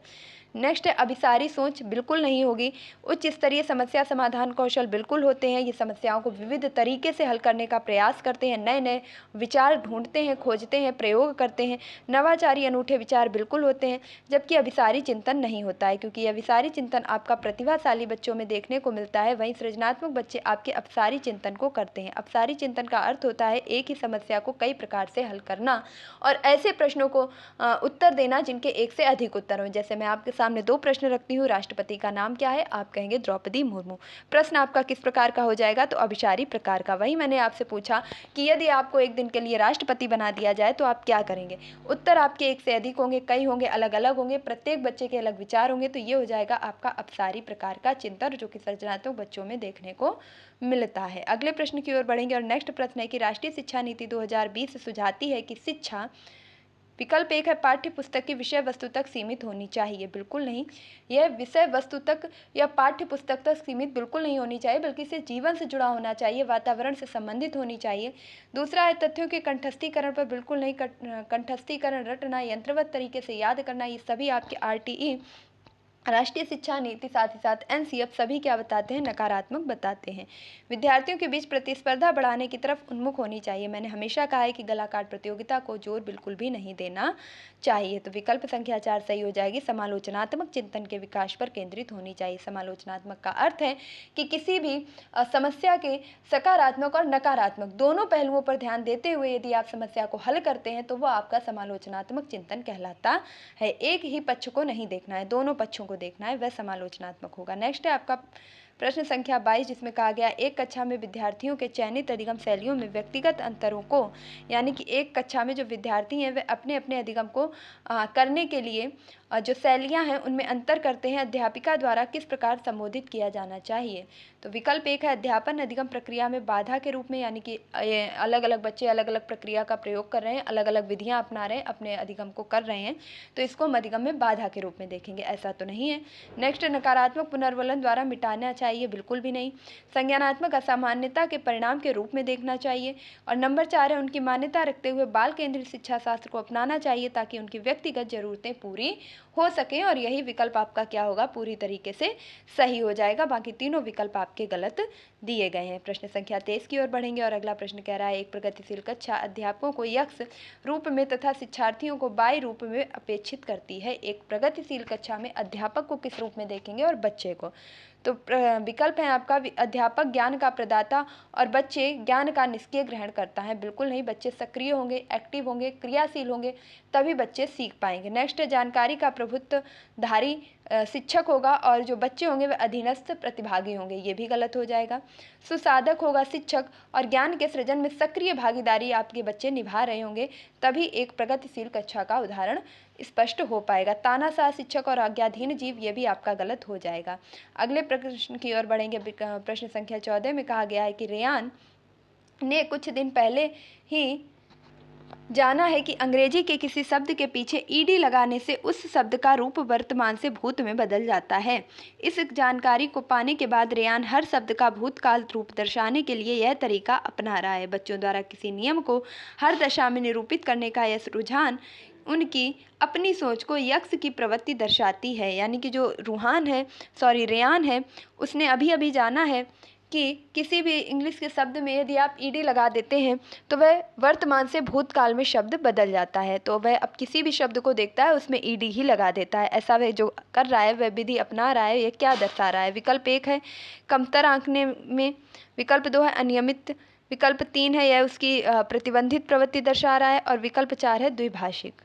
नेक्स्ट है, अभिसारी सोच बिल्कुल नहीं होगी। उच्च स्तरीय समस्या समाधान कौशल बिल्कुल होते हैं, ये समस्याओं को विविध तरीके से हल करने का प्रयास करते हैं, नए नए विचार ढूंढते हैं, खोजते हैं, प्रयोग करते हैं, नवाचारी अनूठे विचार बिल्कुल होते हैं। जबकि अभिसारी चिंतन नहीं होता है, क्योंकि अभिसारी चिंतन आपका प्रतिभाशाली बच्चों में देखने को मिलता है, वहीं सृजनात्मक बच्चे आपके अपसारी चिंतन को करते हैं। अपसारी चिंतन का अर्थ होता है एक ही समस्या को कई प्रकार से हल करना और ऐसे प्रश्नों को उत्तर देना जिनके एक से अधिक उत्तर हों। जैसे मैं आपके सामने 2 प्रश्न रखती हूँ, राष्ट्रपति का नाम क्या है? आप कहेंगे द्रौपदी मुर्मू। प्रश्न आपका किस प्रकार का हो जाएगा? तो अभिसारी प्रकार का। वही मैंने आपसे पूछा कि यदि आपको एक दिन के लिए राष्ट्रपति बना दिया जाए तो आप क्या करेंगे? उत्तर आपके एक से अधिक होंगे, कई होंगे, अलग अलग होंगे, प्रत्येक बच्चे के अलग विचार होंगे। तो ये हो जाएगा आपका अपसारी प्रकार का चिंतन, जो कि सृजनात्मक बच्चों में देखने को मिलता है। अगले प्रश्न की ओर बढ़ेंगे और नेक्स्ट प्रश्न है कि राष्ट्रीय शिक्षा नीति 2020 सुझाती है कि शिक्षा, विकल्प एक है, पाठ्य पुस्तक की विषय वस्तु तक सीमित होनी चाहिए। बिल्कुल नहीं, यह विषय वस्तु तक या पाठ्य पुस्तक तक सीमित बिल्कुल नहीं होनी चाहिए, बल्कि इसे जीवन से जुड़ा होना चाहिए, वातावरण से संबंधित होनी चाहिए। दूसरा है, तथ्यों के कंठस्थीकरण पर बिल्कुल नहीं, कंठस्थीकरण, रटना, यंत्रवत तरीके से याद करना, ये सभी आपके RTE राष्ट्रीय शिक्षा नीति साथ ही साथ एनसीएफ सभी क्या बताते हैं, नकारात्मक बताते हैं। विद्यार्थियों के बीच प्रतिस्पर्धा बढ़ाने की तरफ उन्मुख होनी चाहिए। मैंने हमेशा कहा है कि गला काट प्रतियोगिता को जोर बिल्कुल भी नहीं देना चाहिए। तो विकल्प संख्या 4 सही हो जाएगी। समालोचनात्मक चिंतन के विकास पर केंद्रित होनी चाहिए। समालोचनात्मक का अर्थ है कि किसी भी समस्या के सकारात्मक और नकारात्मक दोनों पहलुओं पर ध्यान देते हुए यदि आप समस्या को हल करते हैं तो वह आपका समालोचनात्मक चिंतन कहलाता है। एक ही पक्ष को नहीं देखना है, दोनों पक्षों को देखना है, वह समालोचनात्मक होगा। नेक्स्ट है आपका प्रश्न संख्या 22, जिसमें कहा गया एक कक्षा में विद्यार्थियों के चयनित अधिगम शैलियों में व्यक्तिगत अंतरों को, यानी कि एक कक्षा में जो विद्यार्थी हैं वे अपने अपने अधिगम को करने के लिए जो शैलियां हैं उनमें अंतर करते हैं, अध्यापिका द्वारा किस प्रकार संबोधित किया जाना चाहिए। तो विकल्प एक है अध्यापन अधिगम प्रक्रिया में बाधा के रूप में, यानी कि अलग अलग बच्चे अलग अलग प्रक्रिया का प्रयोग कर रहे हैं, अलग अलग विधियां अपना रहे हैं, अपने अधिगम को कर रहे हैं, तो इसको हम अधिगम में बाधा के रूप में देखेंगे, ऐसा तो नहीं है। नेक्स्ट, नकारात्मक पुनर्वलन द्वारा मिटाना चाहिए, बिल्कुल भी नहीं। संज्ञानात्मक असामान्यता के परिणाम के रूप में देखना चाहिए। और नंबर 4 है उनकी मान्यता रखते हुए बाल केंद्रित शिक्षा शास्त्र को अपनाना चाहिए ताकि उनकी व्यक्तिगत जरूरतें पूरी हो सकें। और यही विकल्प आपका क्या होगा, पूरी तरीके से सही हो जाएगा। बाकी तीनों विकल्प आपके गलत दिए गए हैं। प्रश्न संख्या 23 की ओर बढ़ेंगे और अगला प्रश्न कह रहा है एक प्रगतिशील कक्षा अध्यापकों को यक्ष रूप में तथा शिक्षार्थियों को बाई रूप में अपेक्षित करती है। एक प्रगतिशील कक्षा में अध्यापक को किस रूप में देखेंगे और बच्चे को। तो विकल्प है आपका अध्यापक ज्ञान का प्रदाता और बच्चे ज्ञान का निष्क्रिय ग्रहण करता है, बिल्कुल नहीं। बच्चे सक्रिय होंगे, एक्टिव होंगे, क्रियाशील होंगे, तभी बच्चे सीख पाएंगे। नेक्स्ट है जानकारी का प्रभुत्वधारी शिक्षक होगा और जो बच्चे होंगे वे अधीनस्थ प्रतिभागी होंगे, ये भी गलत हो जाएगा। सुसाधक होगा शिक्षक और ज्ञान के सृजन में सक्रिय भागीदारी आपके बच्चे निभा रहे होंगे, तभी एक प्रगतिशील कक्षा का उदाहरण स्पष्ट हो पाएगा। तानाशाह शिक्षक और आज्ञाधीन जीव, ये भी आपका गलत हो जाएगा। अगले प्रश्न की ओर बढ़ेंगे। प्रश्न संख्या 14 में कहा गया है कि रेयान ने कुछ दिन पहले ही जाना है कि अंग्रेजी के किसी शब्द के पीछे ईडी लगाने से उस शब्द का रूप वर्तमान से भूत में बदल जाता है। इस जानकारी को पाने के बाद रेयान हर शब्द का भूतकाल रूप दर्शाने के लिए यह तरीका अपना रहा है। बच्चों द्वारा किसी नियम को हर दशा में निरूपित करने का यह रुझान उनकी अपनी सोच को यक्ष की प्रवृत्ति दर्शाती है। यानी कि जो रेयान है उसने अभी अभी जाना है कि किसी भी इंग्लिश के शब्द में यदि आप ईडी लगा देते हैं तो वह वर्तमान से भूतकाल में शब्द बदल जाता है। तो वह अब किसी भी शब्द को देखता है उसमें ईडी ही लगा देता है। ऐसा वह जो कर रहा है, वह विधि अपना रहा है, ये क्या दर्शा रहा है। विकल्प 1 है कमतर आंकने में, विकल्प 2 है अनियमित, विकल्प 3 है यह उसकी प्रतिबंधित प्रवृत्ति दर्शा रहा है, और विकल्प 4 है द्विभाषिक।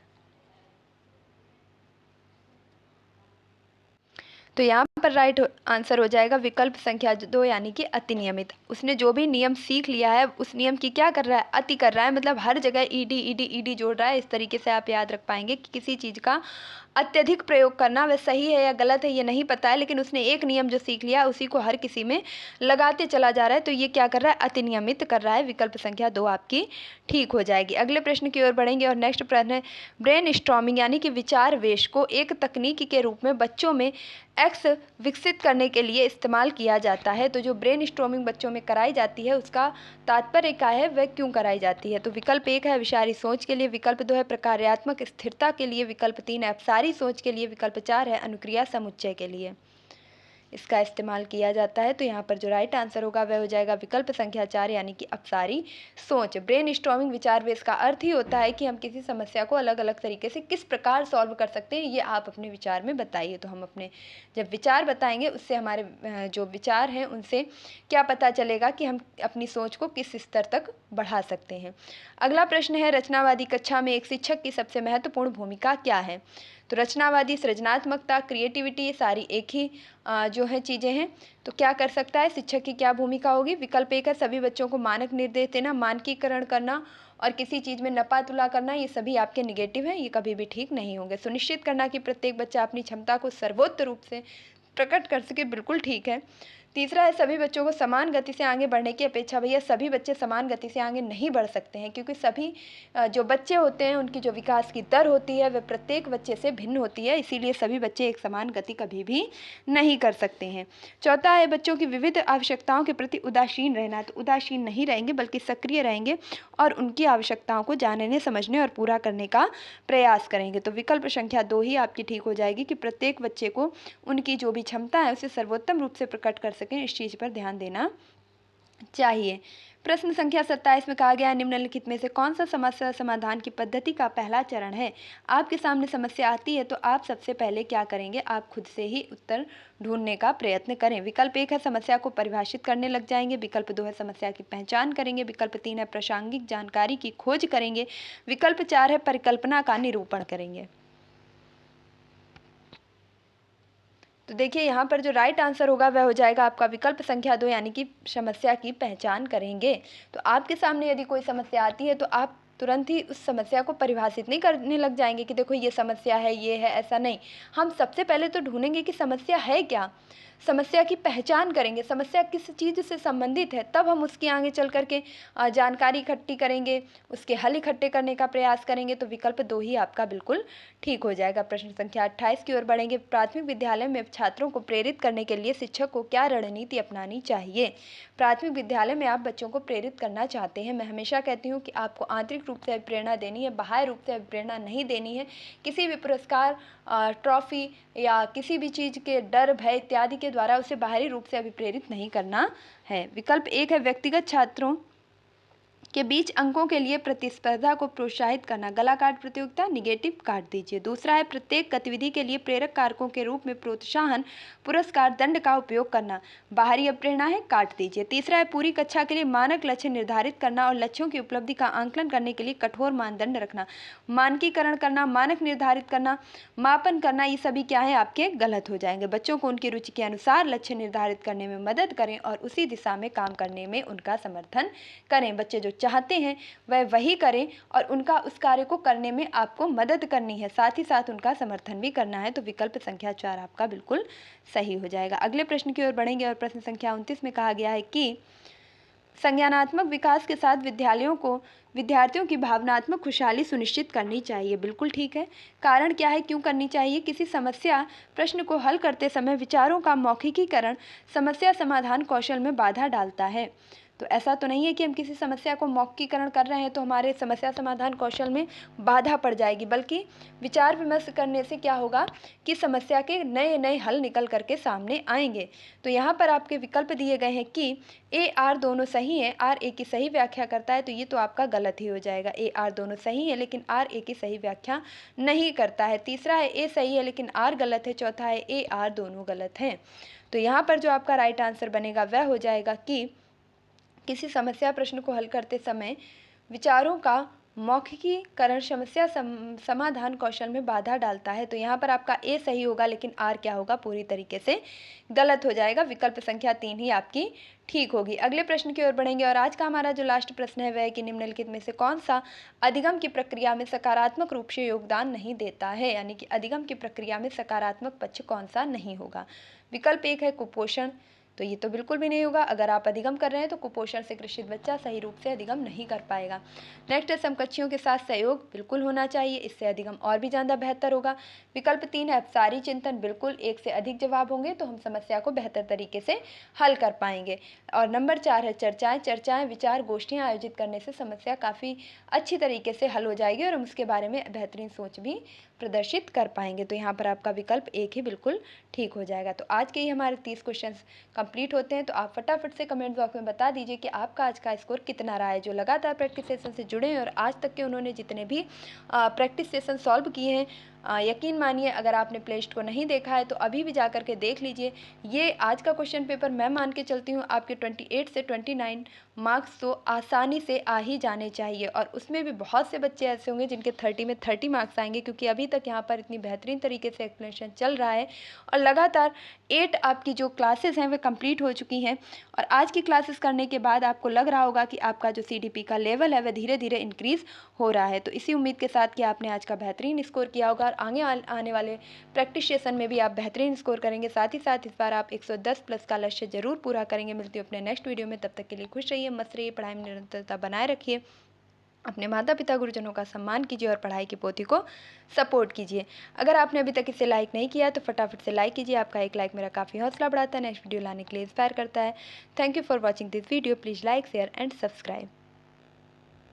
तो यहाँ पर राइट आंसर हो जाएगा विकल्प संख्या 2, यानी कि अति नियमित। उसने जो भी नियम सीख लिया है उस नियम की क्या कर रहा है, अति कर रहा है, मतलब हर जगह ईडी ईडी ईडी जोड़ रहा है। इस तरीके से आप याद रख पाएंगे कि किसी चीज़ का अत्यधिक प्रयोग करना वह सही है या गलत है ये नहीं पता है, लेकिन उसने एक नियम जो सीख लिया उसी को हर किसी में लगाते चला जा रहा है, तो ये क्या कर रहा है, अति नियमित कर रहा है। विकल्प संख्या 2 आपकी ठीक हो जाएगी। अगले प्रश्न की ओर बढ़ेंगे और नेक्स्ट प्रश्न है ब्रेन स्टॉर्मिंग यानी कि विचार वेश को एक तकनीक के रूप में बच्चों में एक्स विकसित करने के लिए इस्तेमाल किया जाता है। तो जो ब्रेन स्टॉर्मिंग बच्चों में कराई जाती है उसका तात्पर्य क्या है, वह क्यों कराई जाती है। तो विकल्प 1 है विचारी सोच के लिए, विकल्प 2 है प्रकार्यात्मक स्थिरता के लिए, विकल्प 3 है अपसारी सोच के लिए, विकल्प 4 है अनुक्रिया समुच्चय के लिए इसका इस्तेमाल किया जाता है। तो यहाँ पर जो राइट आंसर होगा वह हो जाएगा विकल्प संख्या 4, यानी कि अपसारी सोच। ब्रेन स्टॉर्मिंग विचार वेश का अर्थ ही होता है कि हम किसी समस्या को अलग अलग तरीके से किस प्रकार सॉल्व कर सकते हैं, ये आप अपने विचार में बताइए। तो हम अपने जब विचार बताएंगे उससे हमारे जो विचार हैं उनसे क्या पता चलेगा कि हम अपनी सोच को किस स्तर तक बढ़ा सकते हैं। अगला प्रश्न है रचनावादी कक्षा में एक शिक्षक की सबसे महत्वपूर्ण भूमिका क्या है। तो रचनावादी, सृजनात्मकता, क्रिएटिविटी, ये सारी एक ही जो है चीज़ें हैं। तो क्या कर सकता है शिक्षक की, क्या भूमिका होगी। विकल्प 1 है सभी बच्चों को मानक निर्देश देना, मानकीकरण करना और किसी चीज़ में नपा तुला करना, ये सभी आपके निगेटिव हैं, ये कभी भी ठीक नहीं होंगे। सुनिश्चित करना कि प्रत्येक बच्चा अपनी क्षमता को सर्वोत्तम रूप से प्रकट कर सके, बिल्कुल ठीक है। तीसरा है सभी बच्चों को समान गति से आगे बढ़ने की अपेक्षा। भैया सभी बच्चे समान गति से आगे नहीं बढ़ सकते हैं, क्योंकि सभी जो बच्चे होते हैं उनकी जो विकास की दर होती है वह प्रत्येक बच्चे से भिन्न होती है, इसीलिए सभी बच्चे एक समान गति कभी भी नहीं कर सकते हैं। चौथा है बच्चों की विविध आवश्यकताओं के प्रति उदासीन रहना। तो उदासीन नहीं रहेंगे बल्कि सक्रिय रहेंगे और उनकी आवश्यकताओं को जानने, समझने और पूरा करने का प्रयास करेंगे। तो विकल्प संख्या 2 ही आपकी ठीक हो जाएगी कि प्रत्येक बच्चे को उनकी जो भी क्षमता है उसे सर्वोत्तम रूप से प्रकट कर सकें, इस चीज़ पर ध्यान देना चाहिए। प्रश्न संख्या 27 में कहा गया है निम्नलिखित में से कौन सा समस्या समाधान की पद्धति का पहला चरण है। आपके सामने समस्या आती है तो आप सबसे पहले क्या करेंगे, आप खुद से ही उत्तर ढूंढने का प्रयत्न करें। विकल्प 1 है समस्या को परिभाषित करने लग जाएंगे। विकल्प 2 है समस्या की पहचान करेंगे। विकल्प 3 है प्रासंगिक जानकारी की खोज करेंगे। विकल्प 4 है परिकल्पना का निरूपण करेंगे। तो देखिए यहाँ पर जो राइट आंसर होगा वह हो जाएगा आपका विकल्प संख्या 2, यानी कि समस्या की पहचान करेंगे। तो आपके सामने यदि कोई समस्या आती है तो आप तुरंत ही उस समस्या को परिभाषित नहीं करने लग जाएंगे कि देखो ये समस्या है, ये है, ऐसा नहीं। हम सबसे पहले तो ढूंढेंगे कि समस्या है क्या, समस्या की पहचान करेंगे, समस्या किस चीज़ से संबंधित है, तब हम उसके आगे चल करके जानकारी इकट्ठी करेंगे, उसके हल इकट्ठे करने का प्रयास करेंगे। तो विकल्प 2 ही आपका बिल्कुल ठीक हो जाएगा। प्रश्न संख्या 28 की ओर बढ़ेंगे। प्राथमिक विद्यालय में छात्रों को प्रेरित करने के लिए शिक्षक को क्या रणनीति अपनानी चाहिए। प्राथमिक विद्यालय में आप बच्चों को प्रेरित करना चाहते हैं, मैं हमेशा कहती हूँ कि आपको आंतरिक रूप से प्रेरणा देनी है, बाह्य रूप से प्रेरणा नहीं देनी है। किसी भी पुरस्कार, ट्रॉफी या किसी भी चीज़ के डर, भय इत्यादि के द्वारा उसे बाहरी रूप से अभिप्रेरित नहीं करना है। विकल्प 1 है व्यक्तिगत छात्रों के बीच अंकों के लिए प्रतिस्पर्धा को प्रोत्साहित करना। गला काट प्रतियोगिता निगेटिव काट दीजिए। दूसरा है प्रत्येक गतिविधि के लिए प्रेरक कारकों के रूप में प्रोत्साहन, पुरस्कार, दंड का उपयोग करना। बाहरी अप्रेरणा है, काट दीजिए। तीसरा है पूरी कक्षा के लिए मानक लक्ष्य निर्धारित करना और लक्ष्यों की उपलब्धि का आंकलन करने के लिए कठोर मानदंड रखना। मानकीकरण करना, मानक निर्धारित करना, मापन करना, ये सभी क्या है आपके गलत हो जाएंगे। बच्चों को उनकी रुचि के अनुसार लक्ष्य निर्धारित करने में मदद करें और उसी दिशा में काम करने में उनका समर्थन करें। बच्चे जो चाहते हैं वह वही करें और उनका उस कार्य को करने में आपको मदद करनी है, साथ ही साथ उनका समर्थन भी करना है। तो विकल्प संख्या 4 आपका बिल्कुल सही हो जाएगा। अगले प्रश्न की ओर बढ़ेंगे और प्रश्न संख्या 29 में कहा गया है कि संज्ञानात्मक विकास के साथ विद्यार्थियों की भावनात्मक खुशहाली सुनिश्चित करनी चाहिए। बिल्कुल ठीक है। कारण क्या है, क्यों करनी चाहिए। किसी समस्या प्रश्न को हल करते समय विचारों का मौखिकीकरण समस्या समाधान कौशल में बाधा डालता है। तो ऐसा तो नहीं है कि हम किसी समस्या को मौखिकीकरण कर रहे हैं तो हमारे समस्या समाधान कौशल में बाधा पड़ जाएगी, बल्कि विचार विमर्श करने से क्या होगा कि समस्या के नए नए हल निकल करके सामने आएंगे। तो यहाँ पर आपके विकल्प दिए गए हैं कि ए आर दोनों सही है, आर ए की सही व्याख्या करता है, तो ये तो आपका गलत ही हो जाएगा। ए आर दोनों सही है लेकिन आर ए की सही व्याख्या नहीं करता है। तीसरा है ए सही है लेकिन आर गलत है। चौथा है ए आर दोनों गलत हैं। तो यहाँ पर जो आपका राइट आंसर बनेगा वह हो जाएगा कि किसी समस्या प्रश्न को हल करते समय विचारों का मौखिकीकरण समस्या समाधान कौशल में बाधा डालता है। तो यहाँ पर आपका ए सही होगा लेकिन आर क्या होगा, पूरी तरीके से गलत हो जाएगा। विकल्प संख्या 3 ही आपकी ठीक होगी। अगले प्रश्न की ओर बढ़ेंगे और आज का हमारा जो लास्ट प्रश्न है वह है कि निम्नलिखित में से कौन सा अधिगम की प्रक्रिया में सकारात्मक रूप से योगदान नहीं देता है, यानी कि अधिगम की प्रक्रिया में सकारात्मक पक्ष कौन सा नहीं होगा। विकल्प 1 है कुपोषण, तो ये तो बिल्कुल भी नहीं होगा। अगर आप अधिगम कर रहे हैं तो कुपोषण से ग्रसित बच्चा सही रूप से अधिगम नहीं कर पाएगा। नेक्स्ट है समकक्षियों के साथ सहयोग बिल्कुल होना चाहिए, इससे अधिगम और भी ज़्यादा बेहतर होगा। विकल्प 3 है अपसारी चिंतन, बिल्कुल एक से अधिक जवाब होंगे तो हम समस्या को बेहतर तरीके से हल कर पाएंगे। और नंबर 4 है चर्चाएं विचार गोष्ठियाँ आयोजित करने से समस्या काफ़ी अच्छी तरीके से हल हो जाएगी और हम उसके बारे में बेहतरीन सोच भी प्रदर्शित कर पाएंगे। तो यहाँ पर आपका विकल्प 1 ही बिल्कुल ठीक हो जाएगा। तो आज के ही हमारे 30 क्वेश्चन कंप्लीट होते हैं। तो आप फटाफट से कमेंट बॉक्स में बता दीजिए कि आपका आज का स्कोर कितना रहा है। जो लगातार प्रैक्टिस सेशन से जुड़े हैं और आज तक के उन्होंने जितने भी प्रैक्टिस सेशन सॉल्व किए हैं, यकीन मानिए अगर आपने प्लेलिस्ट को नहीं देखा है तो अभी भी जा कर के देख लीजिए। ये आज का क्वेश्चन पेपर मैं मान के चलती हूँ आपके 28 से 29 मार्क्स तो आसानी से आ ही जाने चाहिए, और उसमें भी बहुत से बच्चे ऐसे होंगे जिनके 30 में 30 मार्क्स आएंगे, क्योंकि अभी तक यहाँ पर इतनी बेहतरीन तरीके से एक्सप्लेनेशन चल रहा है और लगातार 8 आपकी जो क्लासेस हैं वे कंप्लीट हो चुकी हैं। और आज की क्लासेस करने के बाद आपको लग रहा होगा कि आपका जो CDP का लेवल है वह धीरे धीरे इंक्रीज़ हो रहा है। तो इसी उम्मीद के साथ कि आपने आज का बेहतरीन स्कोर किया होगा। और आने वाले प्रैक्टिस सेशन में भी आप बेहतरीन स्कोर करेंगे। साथ ही साथ इस बार आप 110 प्लस का लक्ष्य जरूर पूरा करेंगे। मिलती हूँ अपने नेक्स्ट वीडियो में, तब तक के लिए खुश रहिए, मस्त रहिए, पढ़ाई में निरंतरता बनाए रखिए, अपने माता पिता गुरुजनों का सम्मान कीजिए और पढ़ाई की पोथी को सपोर्ट कीजिए। अगर आपने अभी तक इसे लाइक नहीं किया तो फटाफट से लाइक कीजिए। आपका एक लाइक मेरा काफ़ी हौसला बढ़ाता है, नेक्स्ट वीडियो लाने के लिए इंस्पायर करता है। Thank you for watching this video. Please like, share and subscribe.